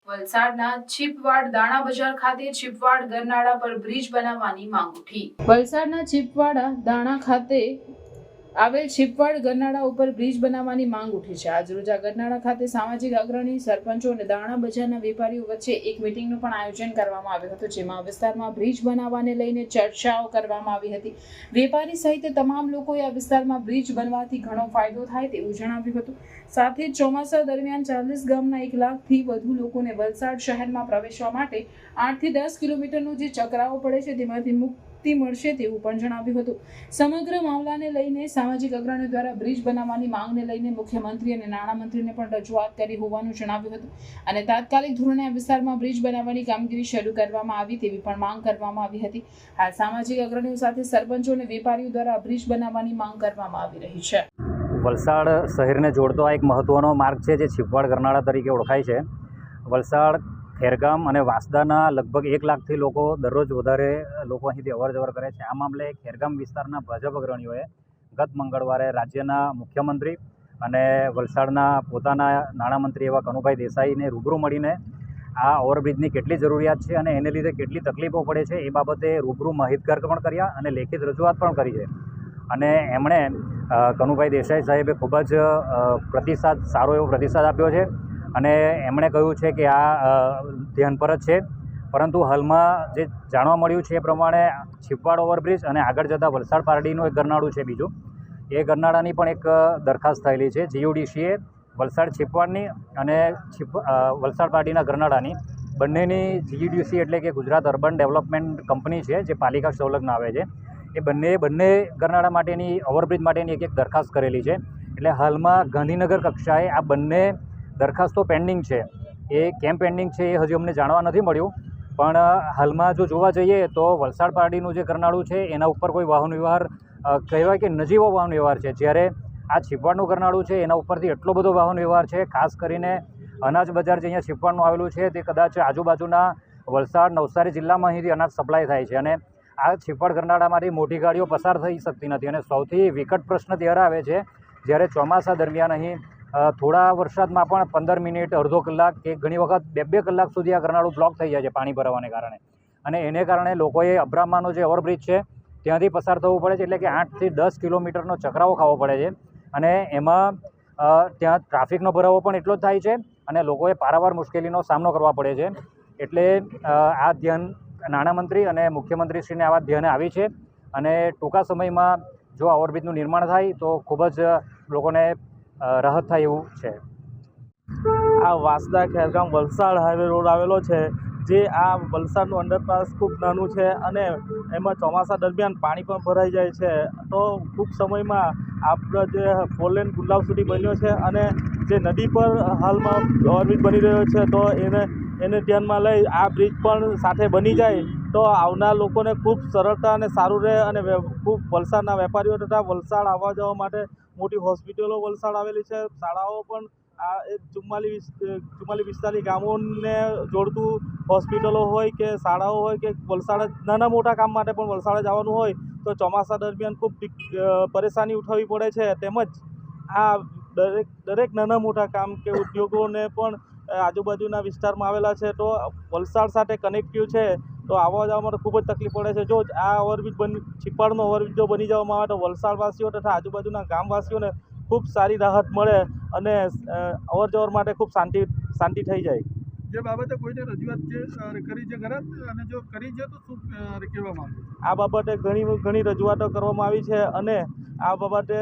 વલસાડના ચીપવાડ દાણા બજાર ખાતે ચીપવાડ ગરનાળા પર બ્રિજ બનાવવાની માંગ ઉઠી। વલસાડના ચીપવાડા દાણા ખાતે આવેલ ચીપવાડ ગરનાળા ઉપર બ્રિજ બનાવવાની માંગ ઉઠી છે। આજરોજ આ ગરનાળા ખાતે સામાજિક અગ્રણી, સરપંચો અને દાણા બજારના વેપારીઓ વચ્ચે એક મીટિંગનું પણ આયોજન કરવામાં આવ્યું હતું, જેમાં વિસ્તારમાં બ્રિજ બનાવવાને લઈને ચર્ચાઓ કરવામાં આવી હતી। વેપારી સહિત તમામ લોકોએ આ વિસ્તારમાં બ્રિજ બનવાથી ઘણો ફાયદો થાય તેવું જણાવ્યું હતું। સાથે જ ચોમાસા દરમિયાન 40 ગામના 1 લાખથી વધુ લોકોને વલસાડ શહેરમાં પ્રવેશવા માટે 8 થી 10 કિલોમીટરનું જે ચકરાવો પડે છે તેમાંથી મુક્તિ મળશે તેવું પણ જણાવ્યું હતું। સમગ્ર મામલાને લઈને સામાજિક અગ્રણીઓ દ્વારા બ્રિજ બનાવવાની માંગને લઈને મુખ્યમંત્રી અને નાણામંત્રીને પણ રજૂઆત કરી હોવાનું જણાવ્યું હતું અને તાત્કાલિક ધોરણે આ વિસ્તારમાં બ્રિજ બનાવવાની કામગીરી શરૂ કરવામાં આવી તેવી પણ માંગ કરવામાં આવી હતી। આ સામાજિક અગ્રણીઓ સાથે સરપંચો અને વેપારીઓ દ્વારા બ્રિજ બનાવવાની માંગ કરવામાં આવી રહી છે। વલસાડ શહેરને જોડતો આ એક મહત્ત્વનો માર્ગ છે જે ચીપવાડ ગરનાળા તરીકે ઓળખાય છે। વલસાડ, ખેરગામ અને વાંસદાના લગભગ 1 લાખથી લોકો દરરોજ વધારે લોકો અહીંથી અવરજવર કરે છે। આ મામલે ખેરગામ વિસ્તારના ભાજપ અગ્રણીઓએ ગત મંગળવારે રાજ્યના મુખ્યમંત્રી અને વલસાડના પોતાના નાણામંત્રી એવા કનુભાઈ દેસાઈને રૂબરૂ મળીને આ ઓવરબ્રિજની કેટલી જરૂરિયાત છે અને એને લીધે કેટલી તકલીફો પડે છે એ બાબતે રૂબરૂ માહિતગાર પણ કર્યા અને લેખિત રજૂઆત પણ કરી છે। અને એમણે કનુભાઈ દેસાઈ સાહેબે ખૂબ જ સારો એવો પ્રતિસાદ આપ્યો છે અને એમણે કહ્યું છે કે આ ધ્યાન પર જ છે, પરંતુ હાલમાં જે જાણવા મળ્યું છે એ પ્રમાણે ચીપવાડ ઓવરબ્રિજ અને આગળ જતાં વલસાડ પારડીનું એક ગરનાળું છે બીજું, એ ગરનાળાની પણ એક દરખાસ્ત થયેલી છે। GUDCએ વલસાડ ચીપવાડની અને વલસાડ પારડીના ગરનાળાની બંનેની GUDC એટલે કે ગુજરાત અર્બન ડેવલપમેન્ટ કંપની છે જે પાલિકા સંલગ્ન આવે છે, એ બંને ગરનાળા માટેની ઓવરબ્રિજ માટેની એક દરખાસ્ત કરેલી છે। એટલે હાલમાં ગાંધીનગર કક્ષાએ આ બંને દરખાસ્તો પેન્ડિંગ છે। એ કેમ પેન્ડિંગ છે એ હજી અમને જાણવા નથી મળ્યું, પણ હાલમાં જો જોવા જઈએ તો વલસાડ પારડીનું જે ગરનાળું છે એના ઉપર કોઈ વાહન વ્યવહાર કહેવાય કે નજીવો વાહન વ્યવહાર છે, જ્યારે આ ચીપવાડનું ગરનાળું છે એના ઉપરથી એટલો બધો વાહન વ્યવહાર છે। ખાસ કરીને અનાજ બજાર જે અહીંયા ચીપવાડનું આવેલું છે તે કદાચ આજુબાજુના વલસાડ, નવસારી જિલ્લામાં અહીંથી અનાજ સપ્લાય થાય છે અને આ ચીપવાડ ગરનાળામાંથી મોટી ગાડીઓ પસાર થઈ શકતી નથી। અને સૌથી વિકટ પ્રશ્ન ત્યારે આવે છે જ્યારે ચોમાસા દરમિયાન અહીં થોડા વરસાદમાં પણ 15 મિનિટ, અડધો કલાક કે ઘણી વખત 2-2 કલાક સુધી આ ગરનાળું બ્લોક થઈ જાય છે પાણી ભરાવાને કારણે, અને એને કારણે લોકોએ અબ્રામાનો જે ઓવરબ્રિજ છે ત્યાંથી પસાર થવું પડે છે, એટલે કે 8 થી 10 કિલોમીટરનો ચકરાવો ખાવો પડે છે અને એમાં ત્યાં ટ્રાફિકનો ભરાવો પણ એટલો જ થાય છે અને લોકોએ પારાવાર મુશ્કેલીનો સામનો કરવા પડે છે। એટલે આ ધ્યાન નાણામંત્રી અને મુખ્યમંત્રીશ્રીને આ વાત ધ્યાને આવી છે અને ટૂંકા સમયમાં જો આ ઓવરબ્રિજનું નિર્માણ થાય તો ખૂબ જ લોકોને રાહત થાય એવું છે। આ વાંસદા ખેરગામ વલસાડ હાઈવે રોડ આવેલો છે, જે આ વલસાડનું અંડરપાસ ખૂબ નાનું છે અને એમાં ચોમાસા દરમિયાન પાણી પણ ભરાઈ જાય છે। તો ટૂંક સમયમાં આપણો જે 4 લેન ગુલાબ સુધી બન્યો છે અને જે નદી પર હાલમાં ઓવરબ્રિજ બની રહ્યો છે, તો એને ધ્યાનમાં લઈ આ બ્રિજ પણ સાથે બની જાય તો આવનાર લોકોને ખૂબ સરળતા અને સારું રહે અને ખૂબ વલસાડના વેપારીઓ તથા વલસાડ આવવા જવા માટે મોટી હોસ્પિટલો વલસાડ આવેલી છે, શાળાઓ પણ આ 44-45 ગામોને જોડતું હોસ્પિટલો હોય કે શાળાઓ હોય કે વલસાડ નાના મોટા કામ માટે પણ વલસાડ જવાનું હોય તો ચોમાસા દરમિયાન ખૂબ પરેશાની ઉઠાવવી પડે છે। તેમજ આ દરેક નાના મોટા કામ કે ઉદ્યોગોને પણ આજુબાજુના વિસ્તારમાં આવેલા છે, તો વલસાડ સાથે કનેક્ટિવ છે, તો આવવા જવા માટે ખૂબ જ તકલીફ પડે છે। જો આ ઓવરબ્રિજ ચીપવાડનો ઓવરબ્રિજ જો બની જવામાં આવે તો વલસાડવાસીઓ તથા આજુબાજુના ગામવાસીઓને ખૂબ સારી રાહત મળે અને અવર જવર માટે ખૂબ શાંતિ થઈ જાય। જે બાબતે કોઈને રજૂઆત કરી છે ખરા, અને જો કરી છે તો શું કહેવા માંગુ? આ બાબતે ઘણી રજૂઆતો કરવામાં આવી છે અને આ બાબતે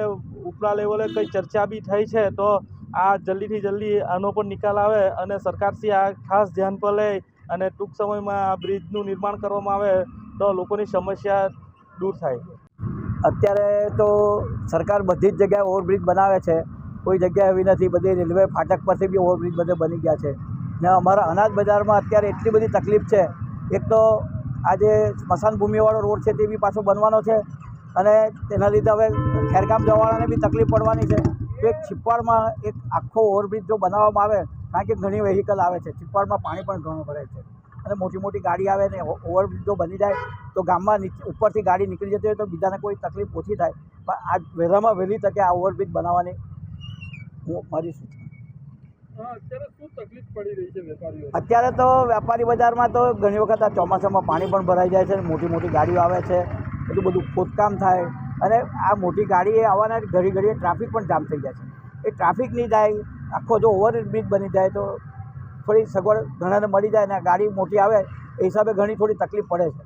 ઉપલા લેવલે કંઈ ચર્ચા બી થઈ છે, તો આ જલ્દીથી જલ્દી આનો પણ નિકાલ આવે અને સરકારશ્રી આ ખાસ ધ્યાન પર લે અને ટૂંક સમયમાં આ બ્રિજનું નિર્માણ કરવામાં આવે તો લોકોની સમસ્યા દૂર થાય। અત્યારે તો સરકાર બધી જ જગ્યાએ ઓવરબ્રિજ બનાવે છે, કોઈ જગ્યા એવી નથી, બધી રેલવે ફાટક પરથી બી ઓવરબ્રિજ બધે બની ગયા છે ને અમારા અનાજ બજારમાં અત્યારે એટલી બધી તકલીફ છે। એક તો આજે સ્મશાન ભૂમિવાળો રોડ છે તે બી પાછો બનવાનો છે અને તેના લીધે હવે ખેરગામ જવાવાળાને બી તકલીફ પડવાની છે। તો એક ચીપવાડમાં એક આખો ઓવરબ્રિજ જો બનાવવામાં આવે, કારણ કે ઘણી વ્હીકલ આવે છે, ચીપવાડમાં પાણી પણ ઘણું ભરાય છે અને મોટી મોટી ગાડી આવે ને ઓવરબ્રિજ જો બની જાય તો ગામમાં ઉપરથી ગાડી નીકળી જતી હોય તો બીજાને કોઈ તકલીફ ઓછી થાય. પણ આ વહેલામાં વહેલી તકે આ ઓવરબ્રિજ બનાવવાની હું મારી સૂચના. અત્યારે શું તકલીફ પડી રહી છે વેપારીઓ? અત્યારે તો વેપારી બજારમાં તો ઘણી વખત આ ચોમાસામાં પાણી પણ ભરાઈ જાય છે, મોટી મોટી ગાડીઓ આવે છે, બધું ખોદકામ થાય અને આ મોટી ગાડી આવવાના ઘડી ઘડીએ ટ્રાફિક પણ જામ થઈ જાય છે. એ ટ્રાફિક નહીં જાય, આખો જો ઓવરબ્રિજ બની જાય તો થોડી સગવડ ઘણાને મળી જાય ને ગાડી મોટી આવે એ હિસાબે ઘણી થોડી તકલીફ પડે છે.